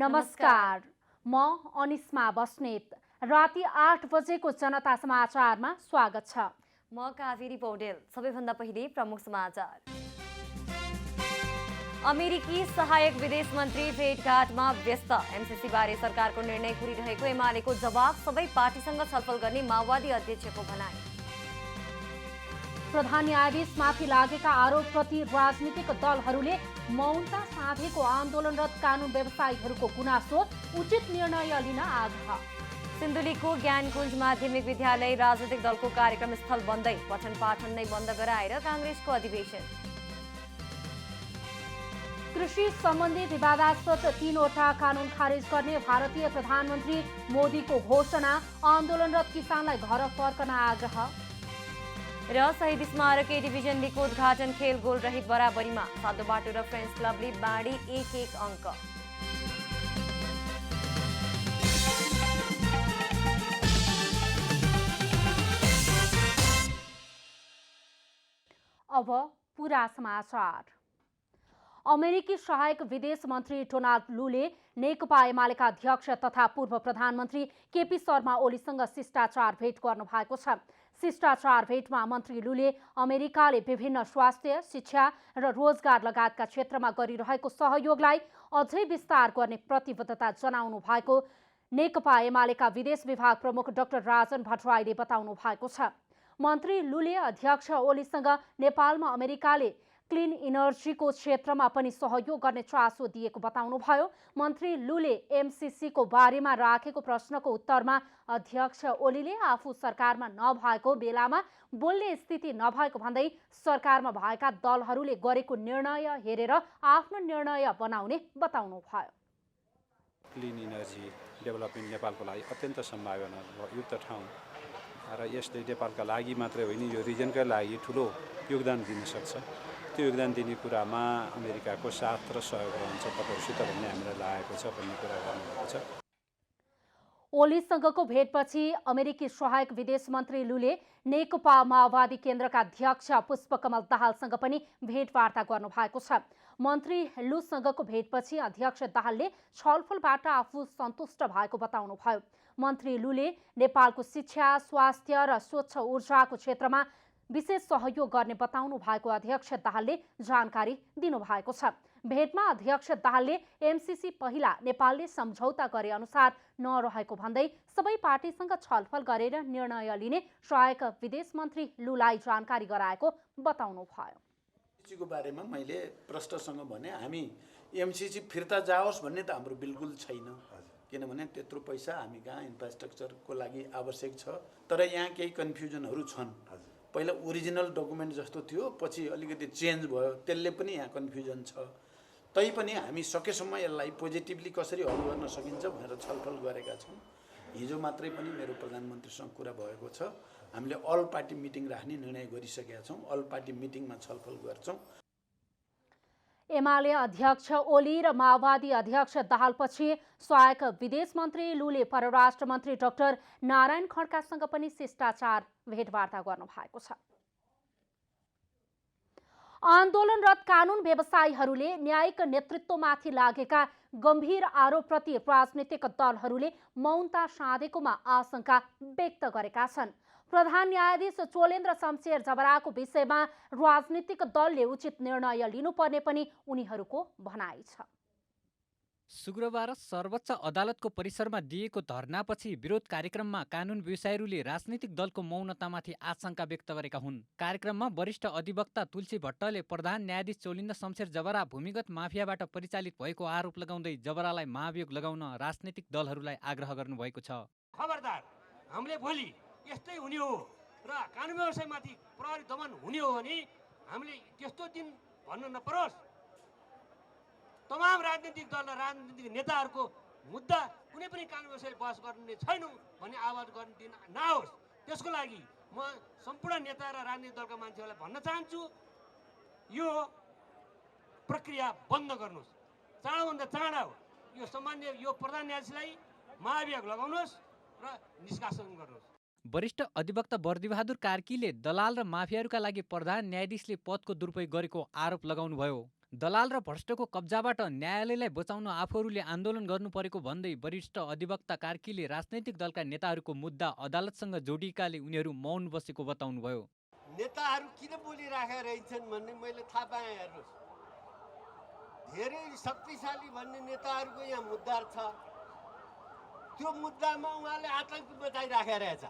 नमस्कार, म अनिस्मा बस्नेत। राति 8 बजेको जनता समाचारमा स्वागत छ। म कावेरी पौडेल। सबैभन्दा पहिले प्रमुख समाचार। अमेरिकी सहायक विदेश मन्त्री भेटघाटमा व्यस्त। एमसीसी बारे सरकारको निर्णय कुरिरहेको एमालेको जवाब, सबै पार्टीसँग छलफल गर्ने माओवादी अध्यक्षको भनाई। प्रधान न्यायाधीशमाथि लागेका आरोपप्रति राजनीतिक दलहरूले मौनता साधेको आन्दोलनरत कानुन व्यवसायीहरूको गुनासो, उचित निर्णय लिन आग्रह। सिन्धुलीको ज्ञानकुञ्ज माध्यमिक विद्यालय राजनीतिक दलको कार्यक्रम स्थल बन्दै, पठन पाठन नै बन्द गराएर काङ्ग्रेसको अधिवेशन। कृषि सम्बन्धी विवादास्पद 3वटा कानुन खारेज गर्ने भारतीय प्रधानमन्त्री मोदीको घोषणा, आन्दोलनरत किसानलाई घर फर्कन आग्रह। र शहीद स्मारक ए डिभिजन लीगको उद्घाटन खेल गोल रहित बराबरीमा, सातो बाटो र फ्रेन्च क्लबले बाँडी 1-1 अङ्क। अब पूरा समाचार। अमेरिकी सहायक विदेश मन्त्री डोनाल्ड लूले नेकपा एमालेका अध्यक्ष तथा पूर्व प्रधानमन्त्री केपी शर्मा ओलीसँग शिष्टाचार भेट गर्नुभएको छ। शिष्टाचार भेटमा मन्त्री लूले अमेरिकाले विभिन्न स्वास्थ्य, शिक्षा र रोजगार लगायतका क्षेत्रमा गरिरहेको सहयोगलाई अझै विस्तार गर्ने प्रतिबद्धता जनाउनु भएको नेकपा एमालेका विदेश विभाग प्रमुख डाक्टर राजन भट्टराईले बताउनु भएको छ। मन्त्री लूले अध्यक्ष ओलीसँग नेपालमा अमेरिकाले क्लिन इनर्जीको क्षेत्रमा पनि सहयोग गर्ने चासो दिएको बताउनुभयो। मन्त्री लूले एमसीसीको बारेमा राखेको प्रश्नको उत्तरमा अध्यक्ष ओलीले आफू सरकारमा नभएको बेलामा बोल्ने स्थिति नभएको भन्दै सरकारमा भएका दलहरूले गरेको निर्णय हेरेर आफ्नो निर्णय बनाउने बताउनुभयो। क्लिन इनर्जी डेभलपमेन्ट नेपालको लागि अत्यन्त सम्भावना युक्त ठाउँ र यसले नेपालका लागि मात्रै होइन, यो रिजनका लागि ठुलो योगदान दिन सक्छ। त्यो योगदान दिने कुरामा अमेरिकाको साथ र सहयोग रहन्छ तपाईँहरूसित भन्ने हामीलाई लागेको छ भन्ने कुरा गर्नुभएको छ। ओलीसँगको भेटपछि अमेरिकी सहायक विदेश मन्त्री लूले नेकपा माओवादी केन्द्रका अध्यक्ष पुष्पकमल दाहालसँग पनि भेटवार्ता गर्नुभएको छ। मन्त्री लूसँगको भेटपछि अध्यक्ष दाहालले छलफलबाट आफू सन्तुष्ट भएको बताउनुभयो। मन्त्री लूले नेपालको शिक्षा, स्वास्थ्य र स्वच्छ ऊर्जाको क्षेत्रमा विशेष सहयोग गर्ने बताउनु भएको अध्यक्ष दाहालले जानकारी दिनुभएको छ। भेटमा अध्यक्ष दाहालले एमसीसी पहिला नेपालले सम्झौता गरे अनुसार नरहेको भन्दै सबै पार्टीसँग छलफल गरेर निर्णय लिने सहायक विदेश मन्त्री लूलाई जानकारी गराएको बताउनुभयो। एमसीसीको बारेमा मैले प्रष्टसँग भने हामी एमसीसी फिर्ता जाओस् भन्ने त हाम्रो बिल्कुल छैन, किनभने त्यत्रो पैसा हामी कहाँ इन्फ्रास्ट्रक्चरको लागि आवश्यक छ। तर यहाँ केही कन्फ्युजनहरू छन्। पहिला ओरिजिनल डकुमेन्ट जस्तो थियो, पछि अलिकति चेन्ज भयो, त्यसले पनि यहाँ कन्फ्युजन छ। तैपनि हामी सकेसम्म यसलाई पोजिटिभली कसरी हल गर्न सकिन्छ भनेर छलफल गरेका छौँ। हिजो मात्रै पनि मेरो प्रधानमन्त्रीसँग कुरा भएको छ। हामीले अल पार्टी मिटिङ राख्ने निर्णय गरिसकेका छौँ। अल पार्टी मिटिङमा छलफल गर्छौँ। एमाले अध्यक्ष ओली र माओवादी अध्यक्ष दाहालपछि सहायक विदेश मन्त्री लूले परराष्ट्र मन्त्री डाक्टर नारायण खड्कासँग पनि शिष्टाचार भेटवार्ता गर्नुभएको छ। आन्दोलनरत कानुन व्यवसायीहरूले न्यायिक नेतृत्वमाथि लागेका गम्भीर आरोपप्रति राजनीतिक दलहरूले मौनता साधेकोमा आशंका व्यक्त गरेका छन्। प्रधान न्यायाधीश चोलेन्द्र शमशेर जबराको विषयमा राजनीतिक दलले उचित निर्णय लिनुपर्ने पनि उनीहरूको भनाइ छ। शुक्रबार सर्वोच्च अदालतको परिसरमा दिएको धरनापछि विरोध कार्यक्रममा कानुन व्यवसायीहरूले राजनीतिक दलको मौनतामाथि आशंका व्यक्त गरेका हुन्। कार्यक्रममा वरिष्ठ अधिवक्ता तुलसी भट्टले प्रधान न्यायाधीश चोलेन्द्र शमशेर जबरा भूमिगत माफियाबाट परिचालित भएको आरोप लगाउँदै जबरालाई महाभियोग लगाउन राजनीतिक दलहरूलाई आग्रह गर्नुभएको छ। खबरदार, हामीले भोलि यस्तै हुने हो र कानुन व्यवसायमाथि प्रहरी दमन हुने हो भने हामीले त्यस्तो दिन भन्न नपरोस्। तमाम राजनीतिक दल र राजनीतिक नेताहरूको मुद्दा कुनै पनि कानुन व्यवसाय बहस गर्ने छैनौँ भन्ने आवाज गर्ने दिन नआओस्। त्यसको लागि म सम्पूर्ण नेता र राजनीतिक दलका मान्छेहरूलाई भन्न चाहन्छु, यो प्रक्रिया बन्द गर्नुहोस्। चाँडोभन्दा चाँडो यो सामान्य यो प्रधान न्यायाधीशलाई महाभियोग लगाउनुहोस् र निष्कासन गर्नुहोस्। वरिष्ठ अधिवक्ता बर्दिबहादुर कार्कीले दलाल र माफियाहरूका लागि प्रधान न्यायाधीशले पदको दुरुपयोग गरेको आरोप लगाउनुभयो। दलाल र भ्रष्टको कब्जाबाट न्यायालयलाई बचाउन आफूहरूले आन्दोलन गर्नु परेको भन्दै वरिष्ठ अधिवक्ता कार्कीले राजनैतिक दलका नेताहरूको मुद्दा अदालतसँग जोडिएकाले उनीहरू मौन बसेको बताउनुभयो। नेताहरू किन बोलिराखेका रहेछन् भन्ने मैले थाहा पाएँ। हेर्नुहोस्, धेरै शक्तिशाली भन्ने नेताहरूको यहाँ मुद्दा छ। त्यो मुद्दामा उहाँले आतंक बचाइराखेको रहेछ।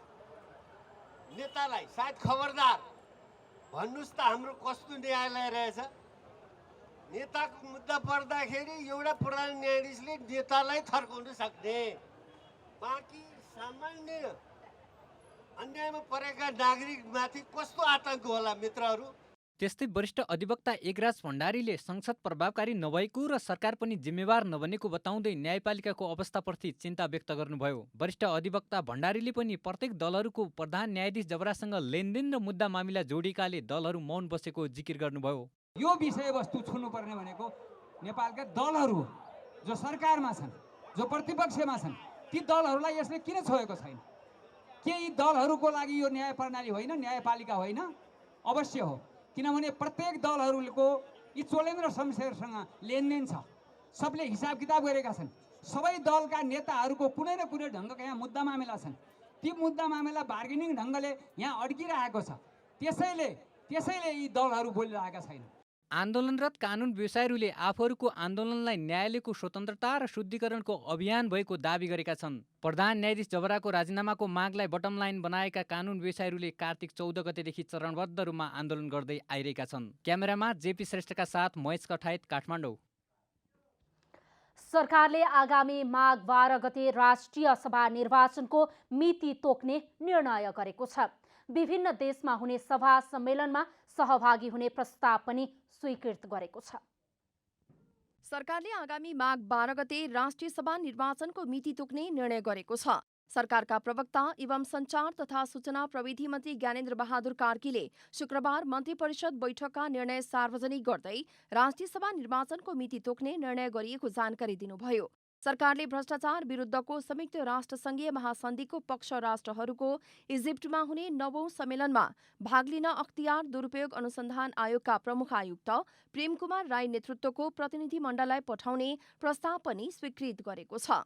नेतालाई सायद खबरदार भन्नुहोस् त हाम्रो कस्तो न्यायालय रहेछ। नेताको मुद्दा पर्दाखेरि एउटा प्रधान न्यायाधीशले नेतालाई थर्काउन सक्ने, बाँकी सामान्य अन्यायमा परेका नागरिकमाथि कस्तो आतंक होला मित्रहरू। त्यस्तै वरिष्ठ अधिवक्ता एकराज भण्डारीले संसद प्रभावकारी नभएको र सरकार पनि जिम्मेवार नबनेको बताउँदै न्यायपालिकाको अवस्थाप्रति चिन्ता व्यक्त गर्नुभयो। वरिष्ठ अधिवक्ता भण्डारीले पनि प्रत्येक दलहरूको प्रधान न्यायाधीश जबरासँग लेनदेन र मुद्दा मामिला जोडिएकाले दलहरू मौन बसेको जिकिर गर्नुभयो। यो विषयवस्तु छुनुपर्ने भनेको नेपालका दलहरू जो सरकारमा छन्, जो प्रतिपक्षमा छन्, ती दलहरूलाई यसले किन छोएको छैन? के यी दलहरूको लागि यो न्याय प्रणाली होइन, न्यायपालिका होइन? अवश्य हो, किनभने प्रत्येक दलहरूको यी चोलेन्द्र शमशेरसँग लेनदेन छ। सबले हिसाब किताब गरेका छन्। सबै दलका नेताहरूको कुनै न कुनै ढङ्गका यहाँ मुद्दा मामिला छन्। ती मुद्दा मामिला बार्गेनिङ ढङ्गले यहाँ अड्किरहेको छ। त्यसैले यी दलहरू बोलिरहेका छैनन्। आन्दोलनरत कानुन व्यवसायीहरूले आफूहरूको आन्दोलनलाई न्यायालयको स्वतन्त्रता र शुद्धिकरणको अभियान भएको दावी गरेका छन्। प्रधान न्यायाधीश जबराको राजीनामाको मागलाई बटम लाइन बनाएका कानुन व्यवसायीहरूले कार्तिक 14 गतेदेखि चरणबद्ध रूपमा आन्दोलन गर्दै आइरहेका छन्। क्यामेरामा जेपी श्रेष्ठका साथ महेश कठायत, काठमाडौँ। सरकारले आगामी माघ 12 गते राष्ट्रिय सभा निर्वाचनको मिति तोक्ने निर्णय गरेको छ। विभिन्न देशमा हुने सभा सम्मेलनमा सहभागी हुने प्रस्ताव पनि स्वीकृत गरेको छ। सरकारले आगामी माघ 12 गते राष्ट्रिय सभा निर्वाचनको मिति तोक्ने निर्णय गरेको छ। सरकारका प्रवक्ता एवं सञ्चार तथा सूचना प्रविधि मन्त्री ज्ञानेन्द्र बहादुर कार्कीले शुक्रबार मन्त्री परिषद बैठकका निर्णय सार्वजनिक गर्दै राष्ट्रिय सभा निर्वाचनको मिति तोक्ने निर्णय गरिएको जानकारी दिनुभयो। सरकारले भ्रष्टाचार विरुद्धको संयुक्त राष्ट्रसङ्घीय महासन्धिको पक्ष राष्ट्रहरूको इजिप्टमा हुने 9औं सम्मेलनमा भाग लिन अख्तियार दुरुपयोग अनुसन्धान आयोगका प्रमुख आयुक्त प्रेम कुमार राई नेतृत्वको प्रतिनिधिमण्डललाई पठाउने प्रस्ताव पनि स्वीकृत गरेको छ।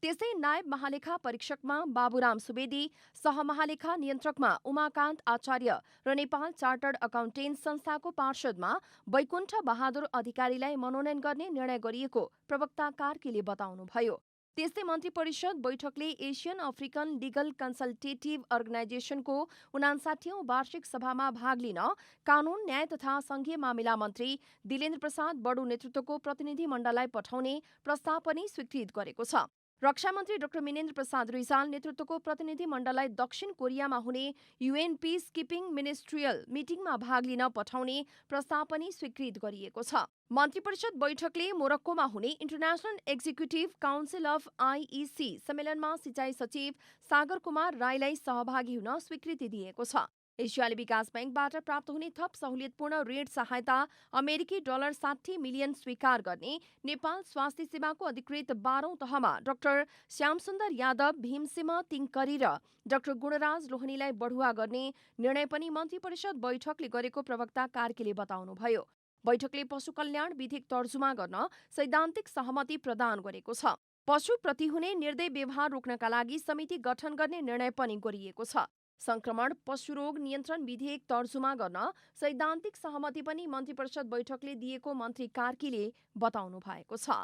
त्यसै नायब महालेखा परीक्षकमा बाबुराम सुवेदी, सहमहालेखा नियन्त्रकमा उमाकान्त आचार्य र नेपाल चार्टर्ड अकाउन्टेन्ट संस्थाको पार्षदमा वैकुण्ठ बहादुर अधिकारीलाई मनोनयन गर्ने निर्णय गरिएको प्रवक्ता कार्कीले बताउनुभयो। त्यस्तै मन्त्री परिषद बैठकले एसियन अफ्रिकन लिगल कन्सल्टेटिभ अर्गनाइजेसनको 59औं वार्षिक सभामा भाग लिन कानून, न्याय तथा संघीय मामिला मन्त्री दिलेन्द्र प्रसाद बडु नेतृत्वको प्रतिनिधिमण्डललाई पठाउने प्रस्ताव पनि स्वीकृत गरेको छ। रक्षा मन्त्री डाक्टर मिनेन्द्र प्रसाद रिजाल नेतृत्वको प्रतिनिधिमण्डललाई दक्षिण कोरियामा हुने UN पीस किपिङ मिनिस्ट्रियल मिटिङमा भाग लिन पठाउने प्रस्ताव पनि स्वीकृत गरिएको छ। मन्त्री परिषद बैठकले मोरक्कोमा हुने international executive council of IEC सम्मेलनमा सिँचाइ सचिव सागर कुमार राईलाई सहभागी हुन स्वीकृति दिएको छ। एसियाली विकास ब्याङ्कबाट प्राप्त हुने थप सहुलियतपूर्ण ऋण सहायता अमेरिकी $60 मिलियन स्वीकार गर्ने नेपाल स्वास्थ्य सेवाको अधिकृत 12औं तहमा डाक्टर श्यामसुन्दर यादव, भीमसिंह तिङकरी र डाक्टर गुणराज लोहनीलाई बढुवा गर्ने निर्णय पनि मन्त्री परिषद बैठकले गरेको प्रवक्ता कार्कीले बताउनुभयो। बैठकले पशु कल्याण विधिक तर्जुमा गर्न सैद्धान्तिक सहमति प्रदान गरेको छ। पशुप्रति हुने निर्दय व्यवहार रोक्नका लागि समिति गठन गर्ने निर्णय पनि गरिएको छ। संक्रमण पशुरोग नियन्त्रण विधेयक तर्जुमा गर्न सैद्धान्तिक सहमति पनि मन्त्री परिषद बैठकले दिएको मन्त्री कार्कीले बताउनु भएको छ।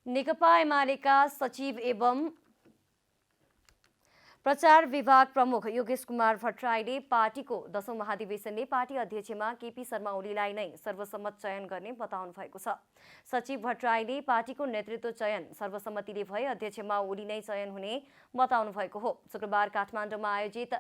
नेकपा एमालेका सचिव एवं प्रचार विभाग प्रमुख योगेश कुमार भट्टराईले पार्टीको 10औं महाधिवेशनले पार्टी अध्यक्षमा केपी शर्मा ओलीलाई नै सर्वसम्मत चयन गर्ने बताउनु भएको छ। सचिव भट्टराईले पार्टीको नेतृत्व चयन सर्वसम्मतिले भए अध्यक्षमा ओली नै चयन हुने बताउनु भएको हो। शुक्रबार काठमाडौँमा आयोजित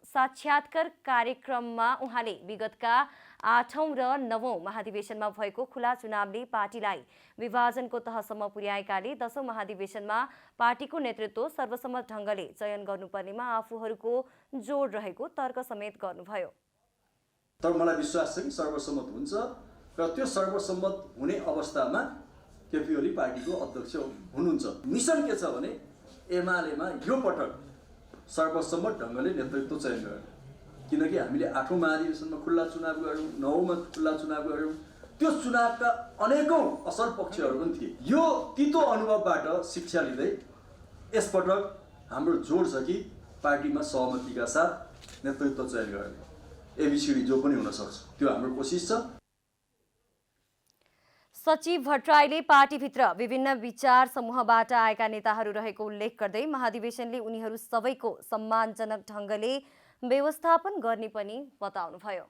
साक्षात्कार कार्यक्रममा उहाँले विगतका 8औं र 9औं महाधिवेशनमा भएको खुला चुनावले पार्टीलाई विभाजनको तहसम्म पुर्याएकाले 10औं महाधिवेशनमा पार्टीको नेतृत्व सर्वसम्मत ढङ्गले चयन गर्नुपर्नेमा आफूहरूको जोड रहेको तर्क समेत गर्नुभयो। तर मलाई विश्वास छ कि सर्वसम्मत हुन्छ र त्यो सर्वसम्मत हुने अवस्थामा केपी ओली पार्टीको अध्यक्ष हुनुहुन्छ। मिसन के छ भने एमालेमा यो पटक सर्वसम्मत ढङ्गले नेतृत्व चयन गर्ने किनकि हामीले 8औं महाधिवेशनमा खुल्ला चुनाव गऱ्यौँ, 9औंमा खुल्ला चुनाव गऱ्यौँ। त्यो चुनावका अनेकौं असल पक्षहरू पनि थिए। यो तितो अनुभवबाट शिक्षा लिँदै यसपटक हाम्रो जोड छ कि पार्टीमा सहमतिका साथ नेतृत्व चयन गर्ने एबिसिडी जो पनि हुन सक्छ, त्यो हाम्रो कोसिस छ। सचिव भट्टराईले पार्टीभित्र विभिन्न विचार समूहबाट आएका नेताहरू रहेको उल्लेख गर्दै महाधिवेशनले उनीहरू सबैको सम्मानजनक ढङ्गले व्यवस्थापन गर्ने पनि बताउनुभयो।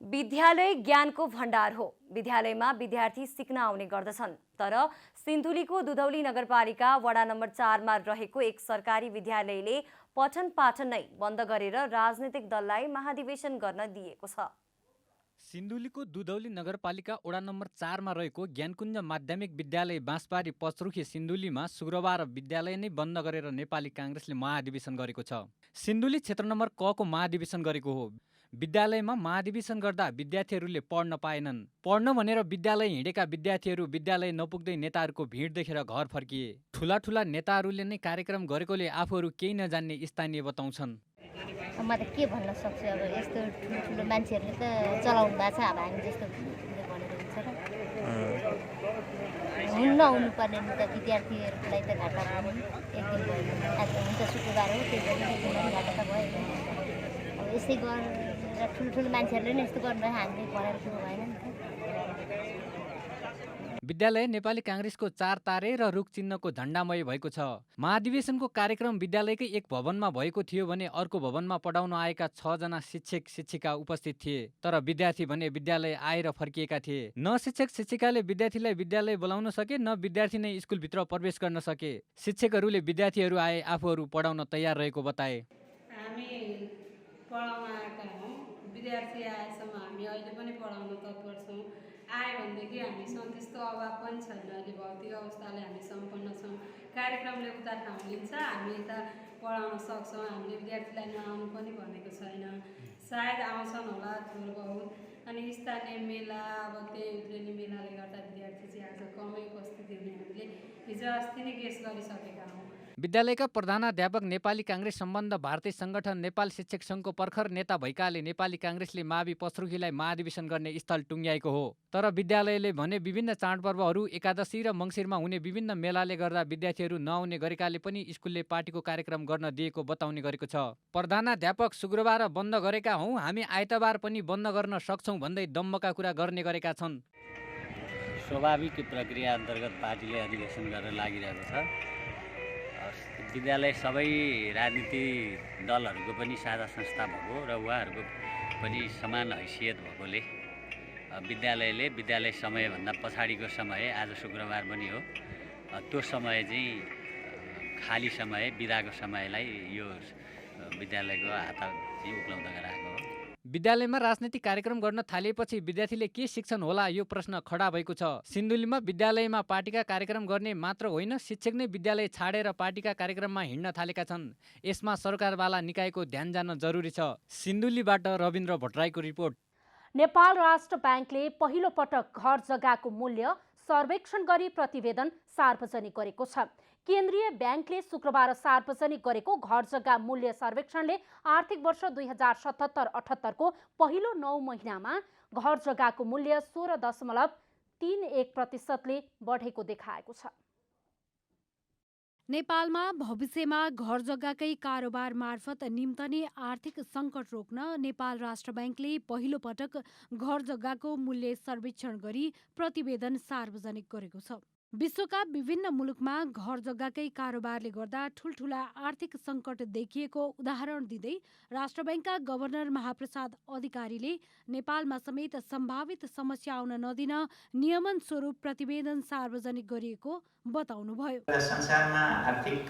विद्यालय ज्ञानको भण्डार हो। विद्यालयमा विद्यार्थी सिक्न आउने गर्दछन्, तर सिन्धुलीको दुधौली नगरपालिका वडा नम्बर 4 मा रहेको एक सरकारी विद्यालयले पठन पाठन नै बन्द गरेर राजनीतिक दललाई महाधिवेशन गर्न दिएको छ। सिन्धुलीको दुधौली नगरपालिका वडा नम्बर 4 मा रहेको ज्ञानकुञ्ज माध्यमिक विद्यालय बाँसबारी पचरुखी सिन्धुलीमा शुक्रबार विद्यालय नै बन्द गरेर नेपाली काङ्ग्रेसले महाधिवेशन गरेको छ। सिन्धुली क्षेत्र नम्बर क को महाधिवेशन गरेको हो। विद्यालयमा महाधिवेशन गर्दा विद्यार्थीहरूले पढ्न पाएनन्। पढ्न भनेर विद्यालय हिँडेका विद्यार्थीहरू विद्यालय नपुग्दै नेताहरूको भिड देखेर घर फर्किए। ठुला ठुला नेताहरूले नै कार्यक्रम गरेकोले आफूहरू केही नजान्ने स्थानीय बताउँछन्। म त के भन्न सक्छु, अब यस्तो ठुलो मान्छेहरूले त चलाउनु भएको छ, अब हामी जस्तो भनेर हुन्छ र हुन्न हुनुपर्ने त विद्यार्थीहरूलाई त घाटा भयो। एक दिन भयो, आज हुन्छ शुक्रबार हो, त्यही भएर घाटा त भयो। अब यसै गरेर ठुल्ठुलो मान्छेहरूले नै यस्तो गर्नुभयो, हामीले पढाएर कुरो भएन नि त। विद्यालय नेपाली काङ्ग्रेसको 4 तारे र रुख चिन्हको झण्डामय भएको छ। महाधिवेशनको कार्यक्रम विद्यालयकै एक भवनमा भएको थियो भने अर्को भवनमा पढाउन आएका 6 जना शिक्षक शिक्षिका उपस्थित थिए, तर विद्यार्थी भने विद्यालय आएर फर्किएका थिए। न शिक्षक शिक्षिकाले विद्यार्थीलाई विद्यालय बोलाउन सके, न विद्यार्थी नै स्कुलभित्र प्रवेश गर्न सके। शिक्षकहरूले विद्यार्थीहरू आए आफूहरू पढाउन तयार रहेको बताए। हामी पढाउन आएका हौँ, विद्यार्थी आएसम्म हामी अहिले पनि पढाउन तत्पर छौँ। आयो भनेदेखि हामी सन्तुष्ट, अभाव पनि छैन। अहिले भौतिक अवस्थाले हामी सम्पन्न छौँ। कार्यक्रमले उता ठाउँ लिन्छ, हामी यता पढाउन सक्छौँ। हामीले विद्यार्थीलाई नआउनु पनि भनेको छैन। सायद आउँछन् होला थोर बहुत। अनि स्थानीय मेला, अब त्यही उद्रेनी मेलाले गर्दा विद्यार्थी चाहिँ आज कमै उपस्थिति हुने हामीले हिजो अस्ति नै गेस गरिसकेका हौँ। विद्यालयका प्रधानाध्यापक नेपाली काङ्ग्रेस सम्बन्ध भारतीय सङ्गठन नेपाल शिक्षक सङ्घको प्रखर नेता भएकाले नेपाली काङ्ग्रेसले मावि पचरुखीलाई महाधिवेशन गर्ने स्थल टुङ्ग्याएको हो। तर विद्यालयले भने विभिन्न चाडपर्वहरू, एकादशी र मङ्सिरमा हुने विभिन्न मेलाले गर्दा विद्यार्थीहरू नआउने गरेकाले पनि स्कुलले पार्टीको कार्यक्रम गर्न दिएको बताउने गरेको छ। प्रधानाध्यापक शुक्रबार बन्द गरेका हौँ, हामी आइतबार पनि बन्द गर्न सक्छौँ भन्दै दम्बका कुरा गर्ने गरेका छन्। स्वाभाविक प्रक्रिया अन्तर्गत पार्टीले अधिवेशन गरेर लागिरहेको छ। विद्यालय सबै राजनीतिक दलहरूको पनि साझा संस्था भएको र उहाँहरूको पनि समान हैसियत भएकोले विद्यालयले विद्यालय समयभन्दा पछाडिको समय, आज शुक्रबार पनि हो, त्यो समय चाहिँ खाली समय, बिदाको समयलाई यो विद्यालयको हात चाहिँ उपलब्ध गराएको हो। विद्यालयमा राजनीतिक कार्यक्रम गर्न थालिएपछि विद्यार्थीले के सिक्छन् होला, यो प्रश्न खडा भएको छ। सिन्धुलीमा विद्यालयमा पार्टीका कार्यक्रम गर्ने मात्र होइन, शिक्षक नै विद्यालय छाडेर पार्टीका कार्यक्रममा हिँड्न थालेका छन्। यसमा सरकारवाला निकायको ध्यान जान जरुरी छ। सिन्धुलीबाट रविन्द्र भट्टराईको रिपोर्ट। नेपाल राष्ट्र ब्याङ्कले पहिलो पटक घर जग्गाको मूल्य सर्वेक्षण गरी प्रतिवेदन सार्वजनिक गरेको छ। केन्द्रीय ब्याङ्कले शुक्रबार सार्वजनिक गरेको घर जग्गा मूल्य सर्वेक्षणले आर्थिक वर्ष 2077-78 को पहिलो 9 महिनामा घर जग्गाको मूल्य 16.31% ले बढेको देखाएको छ। नेपालमा भविष्यमा घर जग्गाकै कारोबार मार्फत निम्तने आर्थिक सङ्कट रोक्न नेपाल राष्ट्र ब्याङ्कले पहिलो पटक घर जग्गाको मूल्य सर्वेक्षण गरी प्रतिवेदन सार्वजनिक गरेको छ। विश्वका विभिन्न मुलुकमा घर जग्गाकै कारोबारले गर्दा ठुल्ठुला आर्थिक सङ्कट देखिएको उदाहरण दिँदै राष्ट्र ब्याङ्कका गभर्नर महाप्रसाद अधिकारीले नेपालमा समेत सम्भावित समस्या आउन नदिन नियमन स्वरूप प्रतिवेदन सार्वजनिक गरिएको बताउनुभयो। संसारमा आर्थिक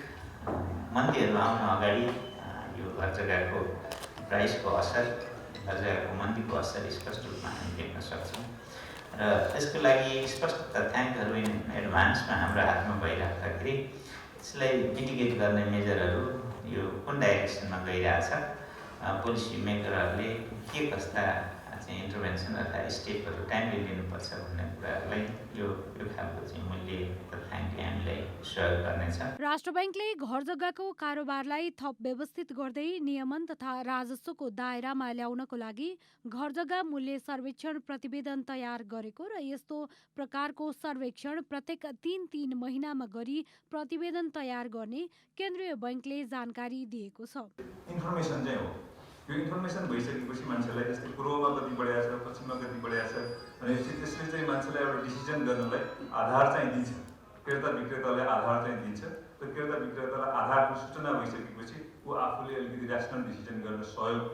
मन्दीहरू आउन अगाडि यो घर जग्गाको प्राइसको असर, घर जग्गाको मन्दीको असर स्पष्ट रूपमा हामी देख्न सक्छौँ र त्यसको लागि स्पष्ट तथ्याङ्कहरू एडभान्समा हाम्रो हातमा भइराख्दाखेरि यसलाई मिटिगेट गर्ने मेजरहरू यो कुन डाइरेक्सनमा गइरहेछ, पोलिसी मेकरहरूले के कस्ता चाहिँ इन्टरभेन्सन अथवा स्टेपहरू टाइमली लिनुपर्छ भन्ने कुराहरूलाई यो खालको चाहिँ मूल्य तथ्याङ्कले हामीलाई सहयोग गर्नेछ। राष्ट्र बैंकले घर जग्गाको कारोबारलाई थप व्यवस्थित गर्दै नियमन तथा राजस्वको दायरामा ल्याउनको लागि घर जग्गा मूल्य सर्वेक्षण प्रतिवेदन तयार गरेको र यस्तो प्रकारको सर्वेक्षण प्रत्येक 3 महिनामा गरी प्रतिवेदन तयार गर्ने केन्द्रीय बैंकले जानकारी दिएको छ। इन्फर्मेसन चाहिँ हो, यो इन्फर्मेसन भइसकेपछि मान्छेलाई जस्तै पूर्वमा कति बढेको छ, पश्चिममा कति बढेको छ भनेपछि त्यसले चाहिँ मान्छेलाई एउटा डिसिजन गर्नलाई आधार चाहिँ दिन्छ। क्रेता विक्रेतालाई आधार चाहिँ दिन्छ। त्यो क्रेता विक्रेतालाई आधारको सूचना भइसकेपछि ऊ आफूले अलिकति ऱ्यासनल डिसिजन गर्न सहयोग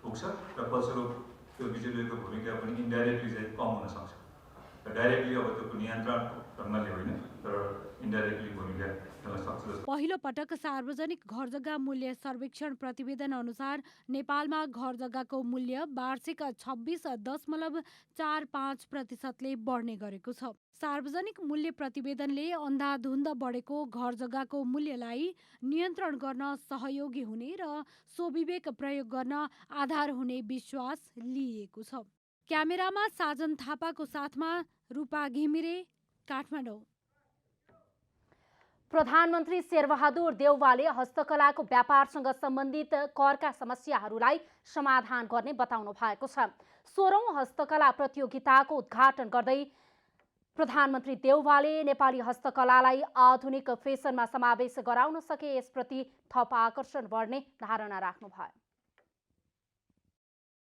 पुग्छ र फलस्वरूप त्यो बिजुलीको भूमिका पनि इन्डाइरेक्टली चाहिँ कम हुन सक्छ। र डाइरेक्टली अब त्यो नियन्त्रण गर्नले होइन तर इन्डाइरेक्टली भूमिका खेल्न सक्छ। पहिलो पटक सार्वजनिक घर जग्गा मूल्य सर्वेक्षण प्रतिवेदन अनुसार नेपालमा घर जग्गाको मूल्य वार्षिक 26.45% बढ्ने गरेको छ। सार्वजनिक मूल्य प्रतिवेदनले अन्धाधुन्द बढेको घर जग्गाको मूल्यलाई नियन्त्रण गर्न सहयोगी हुने र स्वविवेक प्रयोग गर्न आधार हुने विश्वास लिएको छ। क्यामेरामा साजन थापाको साथमा रूपा घिमिरे, काठमाडौँ। प्रधानमन्त्री शेरबहादुर देउवाले हस्तकलाको व्यापारसँग सम्बन्धित करका समस्याहरूलाई समाधान गर्ने बताउनु भएको छ। 16औं हस्तकला प्रतियोगिताको उद्घाटन गर्दै प्रधानमन्त्री देउवाले नेपाली हस्तकलालाई आधुनिक फेसनमा समावेश गराउन सके यसप्रति थप आकर्षण बढ्ने धारणा राख्नुभयो।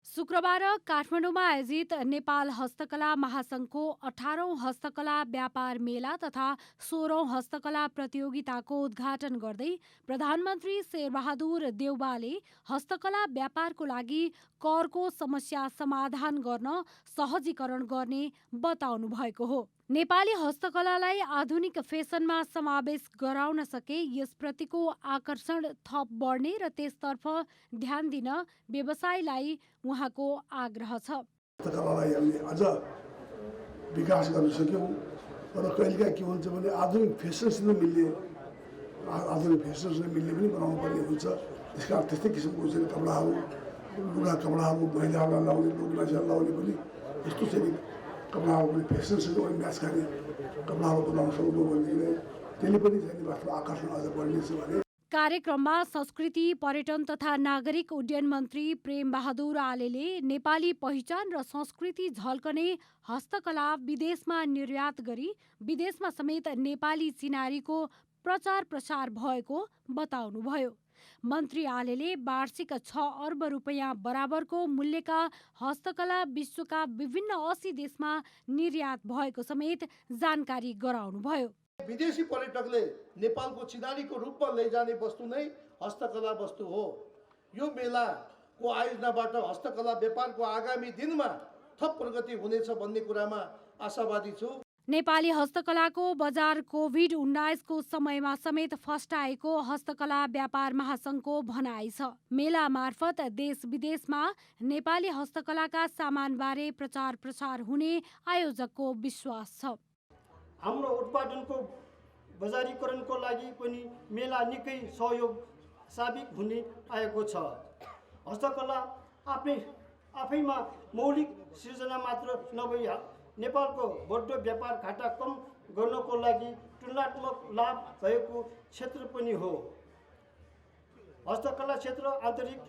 शुक्रबार काठमाडौँमा आयोजित नेपाल हस्तकला महासङ्घको 18औं हस्तकला व्यापार मेला तथा 16औं हस्तकला प्रतियोगिताको उद्घाटन गर्दै प्रधानमन्त्री शेरबहादुर देउवाले हस्तकला व्यापारको लागि करको समस्या समाधान गर्न सहजीकरण गर्ने बताउनु भएको हो। नेपाली हस्तकलालाई आधुनिक फेसनमा समावेश गराउन सके यसप्रतिको आकर्षण थप बढ्ने र त्यसतर्फ ध्यान दिन व्यवसायलाई उहाँको आग्रह छ। हस्तकलालाई हामीले अझ विकास गर्न सक्यौँ र कहिलेकाहीँ के हुन्छ भने आधुनिक फेसनसँग मिल्ने पनि बनाउनु पर्ने हुन्छ। त्यसकारण त्यस्तै किसिमको चाहिँ कपडाहरू महिलाहरूलाई लाउने लोक मान्छेहरूलाई लाउने पनि यस्तो चाहिँ कपडाहरू पनि फेसनसँग म्याच गर्ने कपडाहरू बनाउन सक्नु भनेदेखि त्यसले पनि चाहिँ वास्तवमा आकर्षण अझ बढ्नेछ भने। कार्यक्रममा संस्कृति पर्यटन तथा नागरिक उड्डयन मन्त्री प्रेम बहादुर आलेले नेपाली पहिचान र संस्कृति झल्कने हस्तकला विदेशमा निर्यात गरी विदेशमा समेत नेपाली चिनारीको प्रचार प्रसार भएको बताउनुभयो। मन्त्री आलेले वार्षिक 6 अर्ब रुपैयाँ बराबरको मूल्यका हस्तकला विश्वका विभिन्न 80 देशमा निर्यात भएको समेत जानकारी गराउनुभयो। विदेशी पर्यटकले नेपालको चिनारीको रूपमा लैजाने वस्तु नै हस्तकला वस्तु हो। यो मेलाको आयोजनाबाट हस्तकला व्यापारको आगामी दिनमा थप प्रगति हुनेछ भन्ने कुरामा आशावादी छु। नेपाली हस्तकलाको बजार कोभिड-19 को समयमा समेत फस्टाएको हस्तकला व्यापार महासङ्घको भनाइ छ। मेला मार्फत देश विदेशमा नेपाली हस्तकलाका सामानबारे प्रचार प्रसार हुने आयोजकको विश्वास छ। हाम्रो उत्पादनको बजारीकरणको लागि पनि मेला निकै सहयोग साबित हुने आएको छ। हस्तकला आफैमा मौलिक सृजना मात्र नभई नेपालको बढ्दो व्यापार घाटा कम गर्नको लागि तुलनात्मक लाभ भएको क्षेत्र पनि हो। हस्तकला क्षेत्र आन्तरिक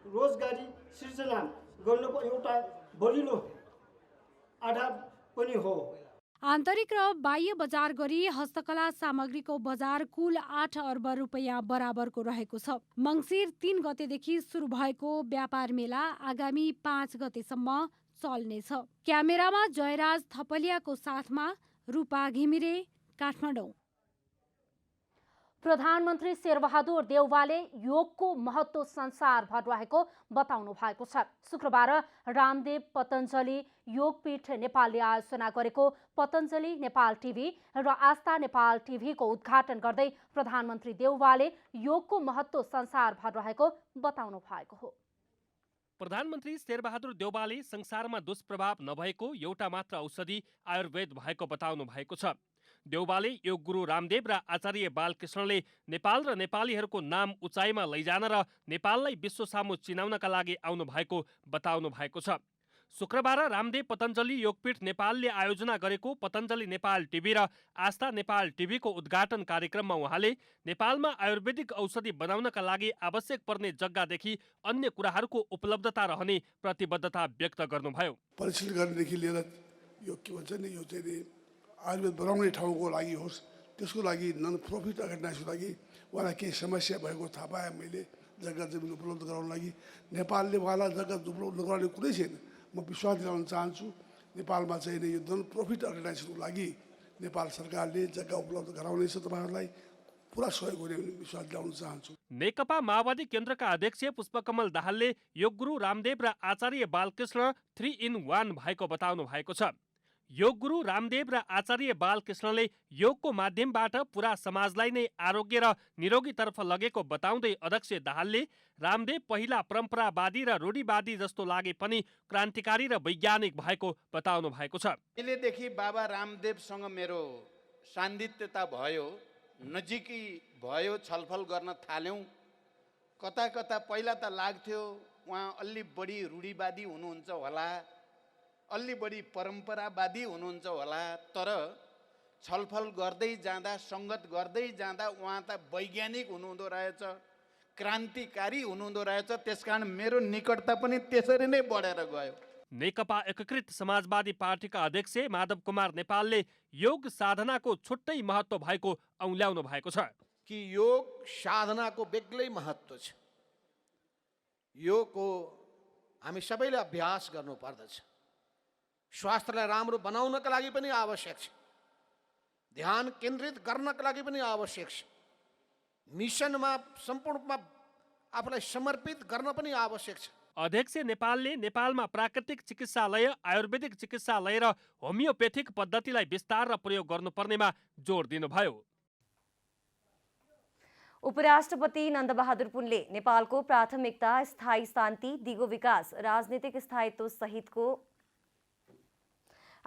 रोजगारी सृजना गर्नको एउटा बलिलो आधार पनि हो। आन्तरिक र बाह्य बजार गरी हस्तकला सामग्रीको बजार कुल 8 अर्ब रुपैयाँ बराबरको रहेको छ। मङ्सिर 3 गतेदेखि सुरु भएको व्यापार मेला आगामी 5 गतेसम्म चल्नेछ। क्यामेरामा जयराज थपलियाको साथमा रूपा घिमिरे, काठमाडौँ। प्रधानमन्त्री शेरबहादुर देउवाले योगको महत्त्व संसारभर रहेको बताउनु भएको छ। शुक्रबार रामदेव पतञ्जलि योगपीठ नेपालले आयोजना गरेको पतञ्जलि नेपाल टिभी र आस्था नेपाल टिभीको उद्घाटन गर्दै प्रधानमन्त्री देउवाले योगको महत्त्व संसारभर रहेको बताउनु भएको हो। प्रधानमन्त्री शेरबहादुर देउवाले संसारमा दुष्प्रभाव नभएको एउटा मात्र औषधि आयुर्वेद भएको बताउनु भएको छ। देउवाले योग गुरु रामदेव र आचार्य बालकृष्णले नेपाल र नेपालीहरूको नाम उचाइमा लैजान र नेपाललाई विश्व सामु चिनाउनका लागि आउनु भएको बताउनु भएको छ। शुक्रबार रामदेव पतञ्जलि योगपीठ नेपालले आयोजना गरेको पतञ्जलि नेपाल टिभी र आस्था नेपाल टिभीको उद्घाटन कार्यक्रममा उहाँले नेपालमा आयुर्वेदिक औषधि बनाउनका लागि आवश्यक पर्ने जग्गादेखि अन्य कुराहरूको उपलब्धता रहने प्रतिबद्धता व्यक्त गर्नुभयो। परिशील गर्नेदेखि लिएर यो के भन्छ नि, यो चाहिँ आयुर्वेद बनाउने ठाउँको लागि होस्, त्यसको लागि नन प्रफिट अर्गनाइजेसनको लागि उहाँलाई केही समस्या भएको थाहा पाएँ मैले। जग्गा जमिन उपलब्ध गराउन लागि नेपालले उहाँलाई जग्गा उपलब्ध गराउने कुरै छैन। म विश्वास दिलाउन चाहन्छु नेपालमा चाहिँ यो नन प्रफिट अर्गनाइजेसनको लागि नेपाल सरकारले जग्गा उपलब्ध गराउनेछ। तपाईँहरूलाई पुरा सहयोग हुने विश्वास दिलाउन चाहन्छु। नेकपा माओवादी केन्द्रका अध्यक्ष पुष्पकमल दाहालले योगगुरु रामदेव र आचार्य बालकृष्ण 3-in-1 भएको बताउनु भएको छ। योगगुरु रामदेव र आचार्य बालकृष्णले योगको माध्यमबाट पुरा समाजलाई नै आरोग्य र निरोगीतर्फ लगेको बताउँदै अध्यक्ष दाहालले रामदेव पहिला परम्परावादी र रूढिवादी जस्तो लागे पनि क्रान्तिकारी र वैज्ञानिक भएको बताउनु भएको छ। पहिलेदेखि बाबा रामदेवसँग मेरो सान्निध्यता भयो, नजिकै भयो, छलफल गर्न थाल्यौँ। कता कता पहिला त लाग्थ्यो उहाँ अलि बढी रूढिवादी हुनुहुन्छ होला, अलि बढी परम्परावादी हुनुहुन्छ होला, तर छलफल गर्दै जाँदा, सङ्गत गर्दै जाँदा उहाँ त वैज्ञानिक हुनुहुँदो रहेछ, क्रान्तिकारी हुनुहुँदो रहेछ। त्यसकारण मेरो निकटता पनि त्यसरी नै बढेर गयो। नेकपा एकीकृत समाजवादी पार्टीका अध्यक्ष माधव कुमार नेपालले योग साधनाको छुट्टै महत्त्व भएको औल्याउनु भएको छ कि योग साधनाको बेग्लै महत्त्व छ। योगको हामी सबैले अभ्यास गर्नुपर्दछ। स्वास्थ्यलाई राम्रो बनाउनका लागि पनि आवश्यक छ, ध्यान केन्द्रित गर्नका लागि पनि आवश्यक छ, मिसनमा सम्पूर्ण रूपमा आफूलाई समर्पित गर्न पनि आवश्यक छ। अध्यक्ष नेपालले नेपालमा प्राकृतिक चिकित्सालय, आयुर्वेदिक चिकित्सालय र होमियोपेथिक पद्धतिलाई विस्तार र प्रयोग गर्नुपर्नेमा जोड दिनुभयो। उपराष्ट्रपति नन्दबहादुर पुनले नेपालको प्राथमिकता स्थायी शान्ति, दिगो विकास, राजनीतिक स्थायित्व सहितको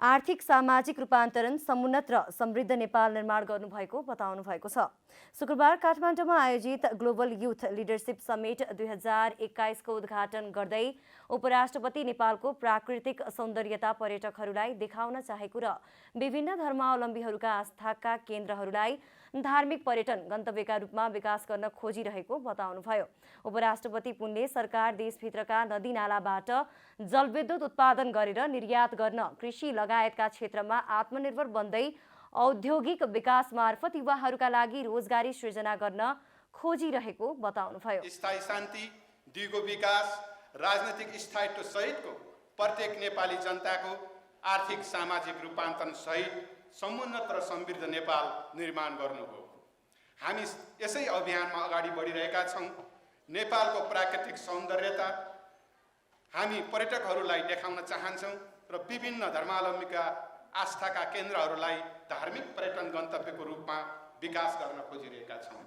आर्थिक सामाजिक रूपान्तरण, समुन्नत र समृद्ध नेपाल निर्माण गर्नुभएको बताउनु भएको छ। शुक्रबार काठमाडौँमा आयोजित ग्लोबल युथ लिडरसिप समिट 2021 को उद्घाटन गर्दै उपराष्ट्रपति नेपालको प्राकृतिक सौन्दर्यता पर्यटकहरूलाई देखाउन चाहेको र विभिन्न धर्मावलम्बीहरूका आस्थाका केन्द्रहरूलाई धार्मिक पर्यटन गन्तव्यका रूपमा विकास गर्न खोजिरहेको बताउनुभयो। उपराष्ट्रपति पुनले सरकार देशभित्रका नदी नालाबाट जलविद्युत उत्पादन गरेर निर्यात गर्न, कृषि लगायतका क्षेत्रमा आत्मनिर्भर बन्दै औद्योगिक विकास मार्फत युवाहरूका लागि रोजगारी सृजना गर्न खोजिरहेको बताउनुभयो। स्थायी शान्ति, दिगो विकास, राजनीतिक स्थायित्व सहितको प्रत्येक नेपाली जनताको आर्थिक सामाजिक रूपान्तरण सहित समुन्नत र समृद्ध नेपाल निर्माण गर्नु हो। हामी यसै अभियानमा अगाडि बढिरहेका छौँ। नेपालको प्राकृतिक सौन्दर्यता हामी पर्यटकहरूलाई देखाउन चाहन्छौँ र विभिन्न धर्मावलम्बीका आस्थाका केन्द्रहरूलाई धार्मिक पर्यटन गन्तव्यको रूपमा विकास गर्न खोजिरहेका छौँ।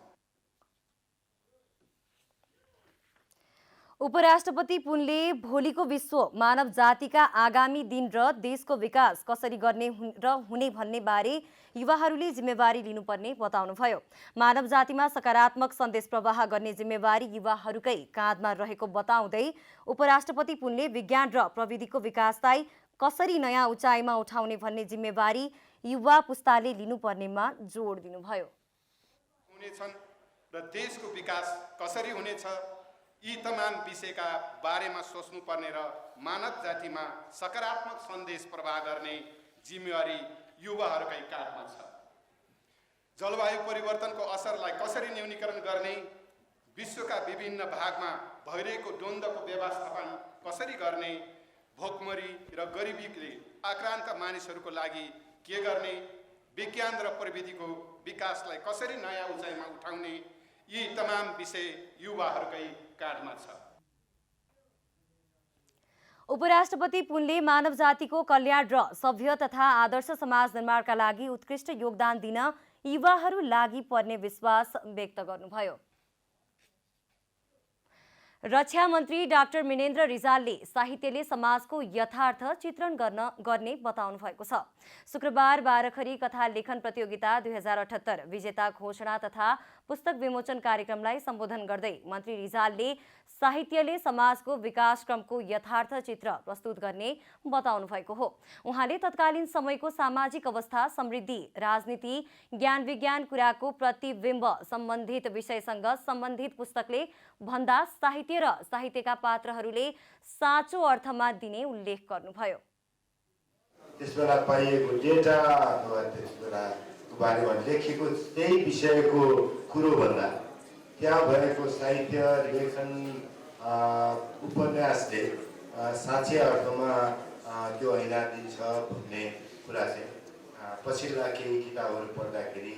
उपराष्ट्रपति पुनले भोलिको विश्व मानव जातिका आगामी दिन र देशको विकास कसरी गर्ने र हुने भन्ने बारे युवाहरूले जिम्मेवारी लिनुपर्ने बताउनुभयो। मानव जातिमा सकारात्मक सन्देश प्रवाह गर्ने जिम्मेवारी युवाहरूकै काँधमा रहेको बताउँदै उपराष्ट्रपति पुनले विज्ञान र प्रविधिको विकासलाई कसरी नयाँ उचाइमा उठाउने भन्ने जिम्मेवारी युवा पुस्ताले लिनुपर्नेमा जोड दिनुभयो। हुनेछन् र देशको विकास कसरी हुनेछ, यी तमाम विषयका बारेमा सोच्नुपर्ने र मानव जातिमा सकारात्मक सन्देश प्रवाह गर्ने जिम्मेवारी युवाहरूकै काँधमा छ। जलवायु परिवर्तनको असरलाई कसरी न्यूनीकरण गर्ने, विश्वका विभिन्न भागमा भइरहेको द्वन्द्वको व्यवस्थापन कसरी गर्ने, भोकमरी र गरिबीले आक्रान्त मानिसहरूको लागि के गर्ने, विज्ञान र प्रविधिको विकासलाई कसरी नयाँ उचाइमा उठाउने, यी तमाम विषय युवाहरूकै काँधमा छ। उपराष्ट्रपति पुनले मानव जातिको कल्याण र सभ्य तथा आदर्श समाज निर्माणका लागि उत्कृष्ट योगदान दिन युवाहरू लागि पर्ने विश्वास व्यक्त गर्नुभयो। रक्षा मन्त्री डाक्टर मिनेन्द्र रिजालले साहित्यले समाजको यथार्थ चित्रण गर्ने बताउनु भएको छ। शुक्रबार बाह्रखरी कथा लेखन प्रतियोगिता 2078 विजेता घोषणा तथा पुस्तक विमोचन कार्यक्रमलाई सम्बोधन गर्दै मन्त्री रिजालले साहित्यले समाजको विकासक्रमको यथार्थ चित्र प्रस्तुत गर्ने बताउनु भएको हो। उहाँले तत्कालीन समयको सामाजिक अवस्था, समृद्धि, राजनीति, ज्ञान विज्ञान कुराको प्रतिबिम्ब सम्बन्धित विषयसँग सम्बन्धित पुस्तकले भन्दा साहित्य र साहित्यका पात्रहरूले साँचो अर्थमा दिने उल्लेख गर्नुभयो। त्यसबेला पाइएको डेटा अथवा त्यसबेलाको बारेमा लेखेको त्यही विषयको कुरो भन्दा त्यहाँ भएको साहित्य लेखन उपन्यासले साँच्चै अर्थमा त्यो ऐना दिन्छ भन्ने कुरा चाहिँ पछिल्ला केही किताबहरू पढ्दाखेरि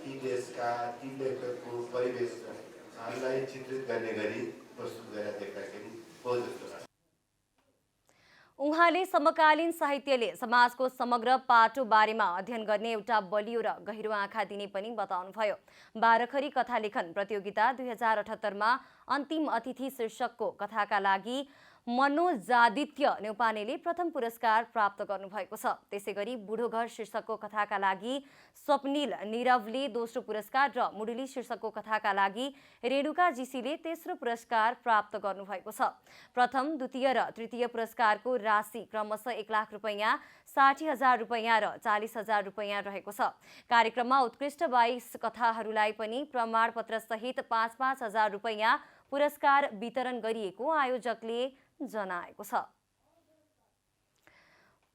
ती देशका ती लेखकको परिवेशलाई चित्रित गर्ने गरी प्रस्तुत गरेर देख्दाखेरि बहुत जस्तो लाग्छ। उहाँले समकालीन साहित्यले समाजको समग्र पाटो बारेमा अध्ययन गर्ने एउटा बलियो र गहिरो आँखा दिने पनि बताउनुभयो। बाह्रखरी कथा लेखन प्रतियोगिता 2078 मा अन्तिम अतिथि शीर्षकको कथाका लागि मनोजादित्य न्यौपानेले प्रथम पुरस्कार प्राप्त गर्नुभएको छ। त्यसैगरी बुढो घर शीर्षकको कथाका लागि स्वप्निल निरवले दोस्रो पुरस्कार र मुडुली शीर्षकको कथाका लागि रेणुका जीसीले तेस्रो पुरस्कार प्राप्त गर्नुभएको छ। प्रथम, द्वितीय र तृतीय पुरस्कारको राशि क्रमशः 1 लाख रुपैयाँ, 60,000 रुपैयाँ र 40,000 रुपैयाँ रहेको छ। कार्यक्रममा उत्कृष्ट 22 कथाहरूलाई पनि प्रमाणपत्र सहित 5-5 हजार रुपैयाँ पुरस्कार वितरण गरिएको आयोजकले जनाएको छ।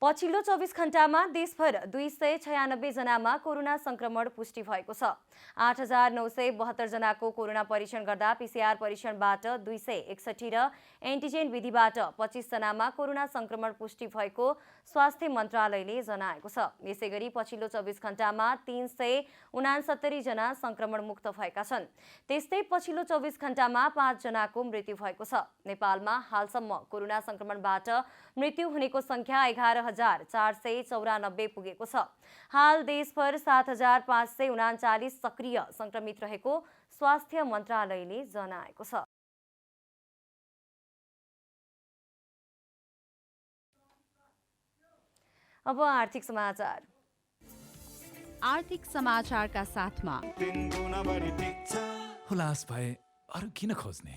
पछिल्लो 24 घण्टामा देशभर 296 जनामा कोरोना संक्रमण पुष्टि भएको छ। 8,972 जनाको कोरोना परीक्षण गर्दा पीसीआर परीक्षणबाट 261 र एन्टिजेन विधिबाट 25 जनामा कोरोना संक्रमण पुष्टि भएको स्वास्थ्य मन्त्रालयले जनाएको छ। यसैगरी पछिल्लो 24 घण्टामा 369 जना संक्रमण मुक्त भएका छन्। त्यस्तै पछिल्लो 24 घण्टामा 5 जनाको मृत्यु भएको छ। नेपालमा हालसम्म कोरोना संक्रमणबाट मृत्यु हुनेको संख्या 11,494 पुगेको छ। हाल देशभर 7,539 सक्रिय संक्रमित रहेको स्वास्थ्य मन्त्रालयले जनाएको छ। अब आर्थिक समाचार। आर्थिक समाचारका साथमा हुलास भए अरू किन खोज्ने।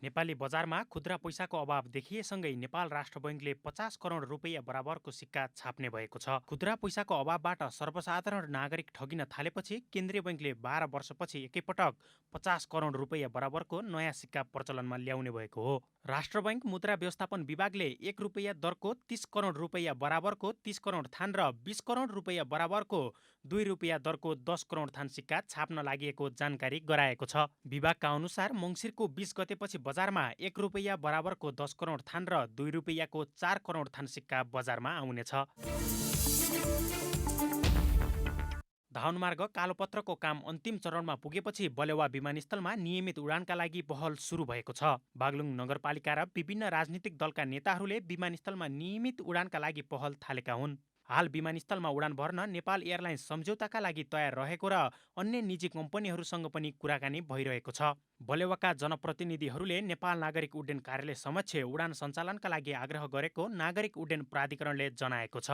नेपाली बजारमा खुद्रा पैसाको अभाव देखिएसँगै नेपाल राष्ट्र बैंकले 50 करोड रुपैयाँ बराबरको सिक्का छाप्ने भएको छ। खुद्रा पैसाको अभावबाट सर्वसाधारण नागरिक ठगिन थालेपछि केन्द्रीय बैंकले 12 वर्षपछि एकैपटक 50 करोड रुपैयाँ बराबरको नयाँ सिक्का प्रचलनमा ल्याउने भएको हो। राष्ट्र बैंक मुद्रा व्यवस्थापन विभागले 1 रुपैयाँ दरको 30 करोड रुपैयाँ बराबरको 30 करोड थान र 20 करोड रुपैयाँ बराबरको 2 रुपैयाँ दरको 10 करोड थान सिक्का छाप्न लागेको जानकारी गराएको छ। विभागका अनुसार मङ्सिरको 20 गतेपछि बजारमा 1 रुपैयाँ बराबरको 10 करोड थान र 2 रुपैयाँको 4 करोड थान सिक्का बजारमा आउनेछ। धाउनमार्ग कालोपत्रको काम अन्तिम चरणमा पुगेपछि बलेवा विमानस्थलमा नियमित उडानका लागि पहल सुरु भएको छ। बागलुङ नगरपालिका र विभिन्न राजनीतिक दलका नेताहरूले विमानस्थलमा नियमित उडानका लागि पहल थालेका हुन्। हाल विमानस्थलमा उडान भर्न नेपाल एयरलाइन्स सम्झौताका लागि तयार रहेको र अन्य निजी कम्पनीहरूसँग पनि कुराकानी भइरहेको छ। बलेवाका जनप्रतिनिधिहरूले नेपाल नागरिक उड्डयन कार्यालय समक्ष उडान सञ्चालनका लागि आग्रह गरेको नागरिक उड्डयन प्राधिकरणले जनाएको छ।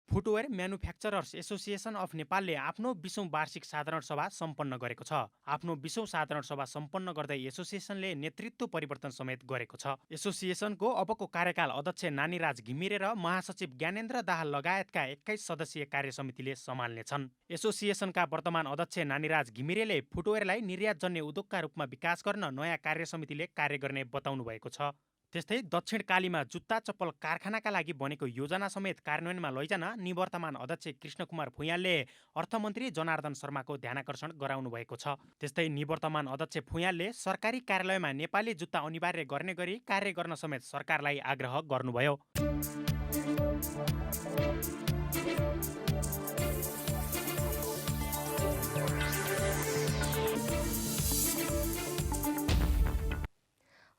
फुटवेयर म्यानुफ्याक्चरर्स एसोसिएसन अफ नेपालले आफ्नो 20औं वार्षिक साधारण सभा सम्पन्न गरेको छ। आफ्नो 20औं साधारण सभा सम्पन्न गर्दै एसोसिएसनले नेतृत्व परिवर्तन समेत गरेको छ। एसोसिएसनको अबको कार्यकाल अध्यक्ष नानीराज घिमिरे र महासचिव ज्ञानेन्द्र दाहाल लगायतका 21 सदस्यीय कार्य समितिले सम्हाल्नेछन्। एसोसिएसनका वर्तमान अध्यक्ष नानीराज घिमिरेले फुटवेयरलाई निर्यातजन्य उद्योगका रूपमा विकास गर्न नयाँ कार्य समितिले कार्य गर्ने बताउनु भएको छ। त्यस्तै दक्षिण कालीमा जुत्ता चप्पल कारखानाका लागि बनेको योजना समेत कार्यान्वयनमा लैजान निवर्तमान अध्यक्ष कृष्णकुमार फुयालले अर्थमन्त्री जनार्दन शर्माको ध्यानाकर्षण गराउनु भएको छ। त्यस्तै निवर्तमान अध्यक्ष फुयालले सरकारी कार्यालयमा नेपाली जुत्ता अनिवार्य गर्ने गरी कार्य गर्न समेत सरकारलाई आग्रह गर्नुभयो।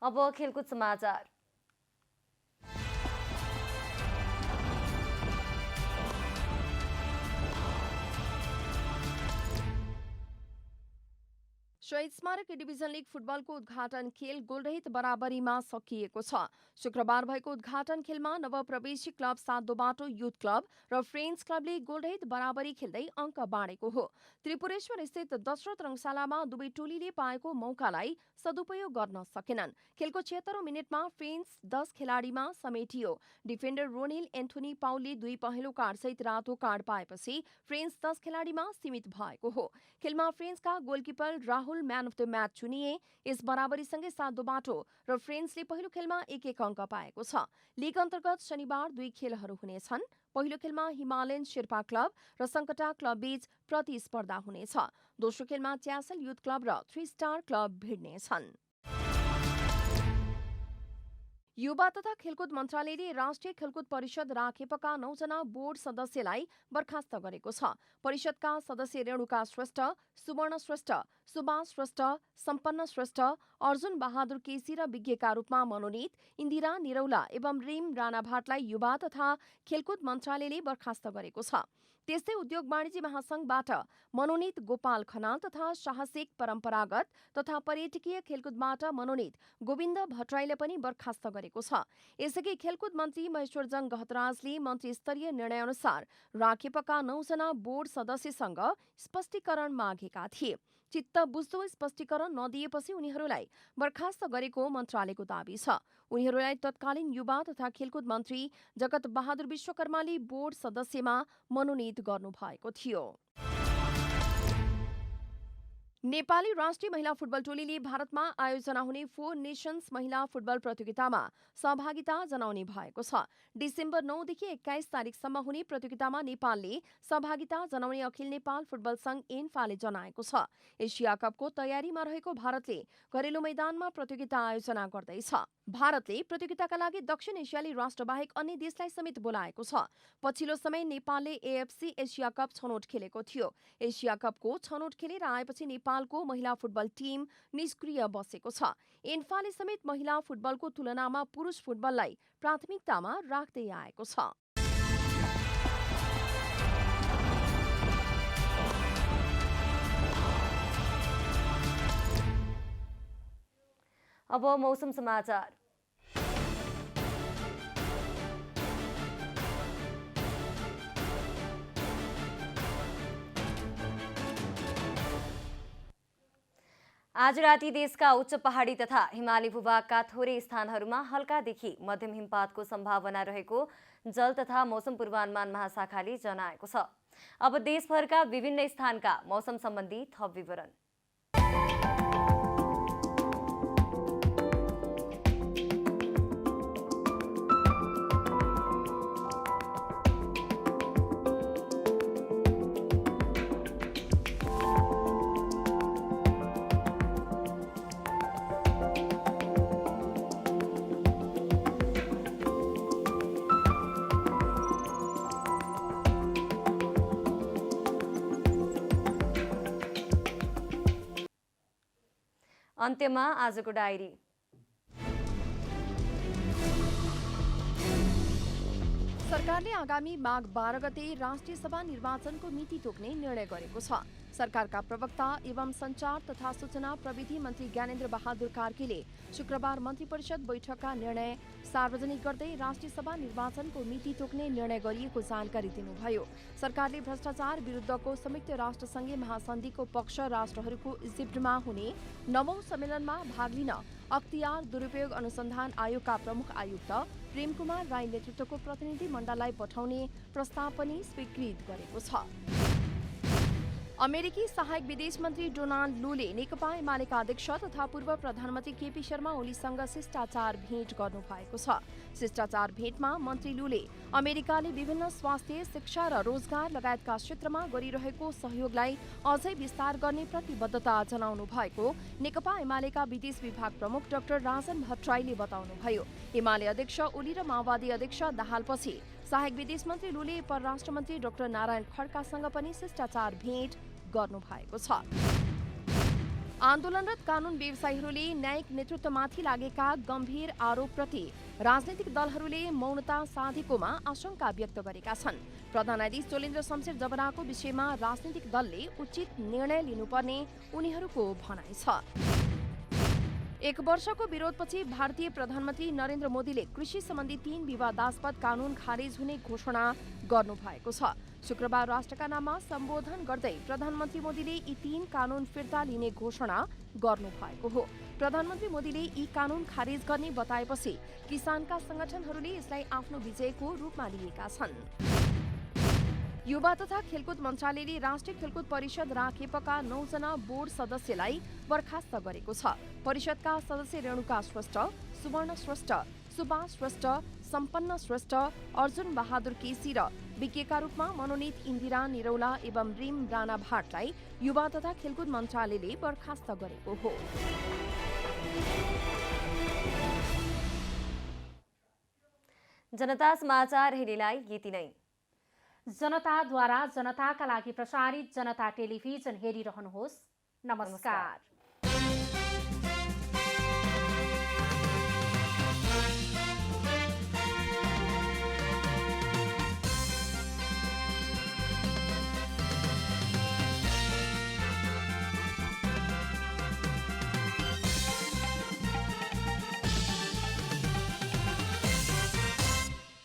अब खेलकुद समाचार। शहीद स्मारक डिभिजन लिग फुटबलको उद्घाटन खेल गोलरहित बराबरीमा सकिएको छ। शुक्रबार भएको उद्घाटन खेलमा नवप्रवेशी क्लब सातदोबाटो युथ क्लब र फ्रेन्ड्स क्लबले गोलरहित बराबरी खेल्दै अङ्क बाँडेको हो। त्रिपुरेश्वर स्थित दशरथ रङशालामा दुवै टोलीले पाएको मौकालाई सदुपयोग गर्न सकेनन्। खेलको 76औं मिनेटमा फ्रेन्ड्स 10 खेलाडीमा समेटियो। डिफेन्डर रोनिल एन्थोनी पाउलले 2 पहेँलो कार्डसहित रातो कार्ड पाएपछि फ्रेन्ड्स 10 खेलाडीमा सीमित भएको हो। खेलमा फ्रेन्ड्सका goalkeeper Rahul man of the match चुनिए। यस बराबरीसँगै सातदोबाटो र फ्रेन्ड्सले पहिलो खेलमा 1-1 अङ्क पाएको छ। लीग अन्तर्गत शनिबार 2 खेलहरू हुनेछन्। पहिलो खेलमा हिमालयन शेर्पा क्लब र सङ्कटा क्लब बीच प्रतिस्पर्धा हुनेछ। दोस्रो खेलमा च्यासल युथ क्लब र 3 स्टार क्लब भिड्नेछन्। युवा तथा खेलकुद मन्त्रालयले राष्ट्रिय खेलकुद परिषद राखेपका 9 जना बोर्ड सदस्यलाई बर्खास्त गरेको छ। परिषदका सदस्य रेणुका श्रेष्ठ, सुवर्ण श्रेष्ठ, सुभाष श्रेष्ठ, सम्पन्न श्रेष्ठ, अर्जुन बहादुर केसी र विज्ञका रूपमा मनोनित इन्दिरा निरौला एवं रिम राणा भाटलाई युवा तथा खेलकुद मन्त्रालयले बर्खास्त गरेको छ। त्यस्तै उद्योग वाणिज्य महासंघबाट मनोनित गोपाल खनाल तथा साहसिक परम्परागत तथा पर्यटकीय खेलकुदबाट मनोनित गोविन्द भट्टराईले पनि बर्खास्त गरेको छ। यसअघि खेलकुद मन्त्री महेश्वरजङ गहतराजले मन्त्री स्तरीय निर्णयअनुसार राखेपका 9 जना बोर्ड सदस्यसँग स्पष्टीकरण मागेका थिए। चित्त बुझ्दो स्पष्टीकरण नदिएपछि उनीहरूलाई बर्खास्त गरेको मन्त्रालयको दाबी छ। उनीहरूलाई तत्कालीन युवा तथा खेलकुद मन्त्री जगत बहादुर विश्वकर्माले बोर्ड सदस्यमा मनोनित गर्नुभएको थियो। नेपाली राष्ट्रिय महिला फुटबल टोलीले भारतमा आयोजना हुने 4 नेशन्स महिला फुटबल प्रतियोगितामा सहभागिता जनाउने भएको छ। डिसेम्बर 9 देखि 21 तारिकसम्म हुने प्रतियोगितामा नेपालले सहभागिता जनाउने अखिल नेपाल फुटबल संघ एन्फाले जनाएको छ। एसिया कपको तयारीमा रहेको भारतले घरेलु मैदानमा प्रतियोगिता आयोजना गर्दैछ। भारतले प्रतियोगिताका लागि दक्षिण एसियाली राष्ट्रबाहेक अन्य देशलाई समेत बोलाएको छ। पछिल्लो समय नेपालले एएफसी एसिया कप छनौट खेलेको थियो। एसिया कपको छनौट खेलेर आएपछि नेपालको महिला फुटबल टिम निष्क्रिय बसेको छ। एन्फाले समेत महिला फुटबलको तुलनामा पुरुष फुटबललाई प्राथमिकतामा राख्दै आएको छ। अब मौसम समाचार। आज राति देशका उच्च पहाडी तथा हिमाली भूभागका थोरै स्थानहरूमा हल्कादेखि मध्यम हिमपातको सम्भावना रहेको जल तथा मौसम पूर्वानुमान महाशाखाले जनाएको छ। अब देशभरका विभिन्न स्थानका मौसम सम्बन्धी थप विवरण। अन्त्यमा आजको डायरी। सरकारले आगामी माघ 12 गते राष्ट्रिय सभा निर्वाचनको मिति तोक्ने निर्णय गरेको छ। सरकारका प्रवक्ता एवं सञ्चार तथा सूचना प्रविधि मन्त्री ज्ञानेन्द्र बहादुर कार्कीले शुक्रबार मन्त्री परिषद बैठकका निर्णय सार्वजनिक गर्दै राष्ट्रिय सभा निर्वाचनको मिति तोक्ने निर्णय गरिएको जानकारी दिनुभयो। सरकारले भ्रष्टाचार विरुद्धको संयुक्त राष्ट्रसङ्घीय महासन्धिको पक्ष राष्ट्रहरूको इजिप्टमा हुने 9औं सम्मेलनमा भाग लिन अख्तियार दुरुपयोग अनुसन्धान आयोगका प्रमुख आयुक्त प्रेम कुमार राई नेतृत्वको प्रतिनिधि मण्डललाई पठाउने प्रस्ताव पनि स्वीकृत गरेको छ। अमेरिकी सहायक विदेश मन्त्री डोनाल्ड लूले नेकपा एमालेका अध्यक्ष तथा पूर्व प्रधानमन्त्री केपी शर्मा ओलीसँग शिष्टाचार भेट गर्नुभएको छ। शिष्टाचार भेटमा मन्त्री लूले अमेरिकाले विभिन्न स्वास्थ्य, शिक्षा र रोजगार लगायतका क्षेत्रमा गरिरहेको सहयोगलाई अझै विस्तार गर्ने प्रतिबद्धता जनाउनु भएको नेकपा एमालेका विदेश विभाग प्रमुख डाक्टर राजन भट्टराईले बताउनुभयो। एमाले अध्यक्ष ओली र माओवादी अध्यक्ष दाहालपछि सहायक विदेश मन्त्री लूले परराष्ट्र मन्त्री डाक्टर नारायण खड्कासँग पनि शिष्टाचार भेट गर्नु भएको छ। आन्दोलनरत कानुन व्यवसायीहरूले न्यायिक नेतृत्वमाथि लागेका गम्भीर आरोपप्रति राजनैतिक दलहरूले मौनता साधेकोमा आशंका व्यक्त गरेका छन्। प्रधान न्यायाधीश चोलेन्द्र शमशेर जबराको विषयमा राजनैतिक दलले उचित निर्णय लिनुपर्ने उनीहरूको भनाइ छ। 1 वर्षको विरोधपछि भारतीय प्रधानमन्त्री नरेन्द्र मोदीले कृषि सम्बन्धी 3 विवादास्पद कानून खारेज हुने घोषणा गर्नुभएको छ। शुक्रबार राष्ट्रका नाममा सम्बोधन गर्दै प्रधानमन्त्री मोदीले यी 3 कानून फिर्ता लिने घोषणा गर्नुभएको हो। प्रधानमन्त्री मोदीले यी कानून खारेज गर्ने बताएपछि किसानका संगठनहरूले यसलाई आफ्नो विजयको रूपमा लिएका छन्। युवा तथा खेलकुद मन्त्रालयले राष्ट्रिय खेलकुद परिषद राखेपका 9 जना बोर्ड सदस्यलाई बर्खास्त गरेको छ। परिषदका सदस्य रेणुका श्रेष्ठ, सुवर्ण श्रेष्ठ, सुभाष श्रेष्ठ, सम्पन्न श्रेष्ठ, अर्जुन बहादुर केसी र विज्ञका रूपमा मनोनित इन्दिरा निरौला एवं रिम राणा भाटलाई युवा तथा खेलकुद मन्त्रालयले बर्खास्त गरेको हो। जनता समाचार हेरेलाई यति नै। जनताद्वारा जनताका लागि प्रसारित जनता टेलिभिजन हेरिरहनुहोस्। नमस्कार।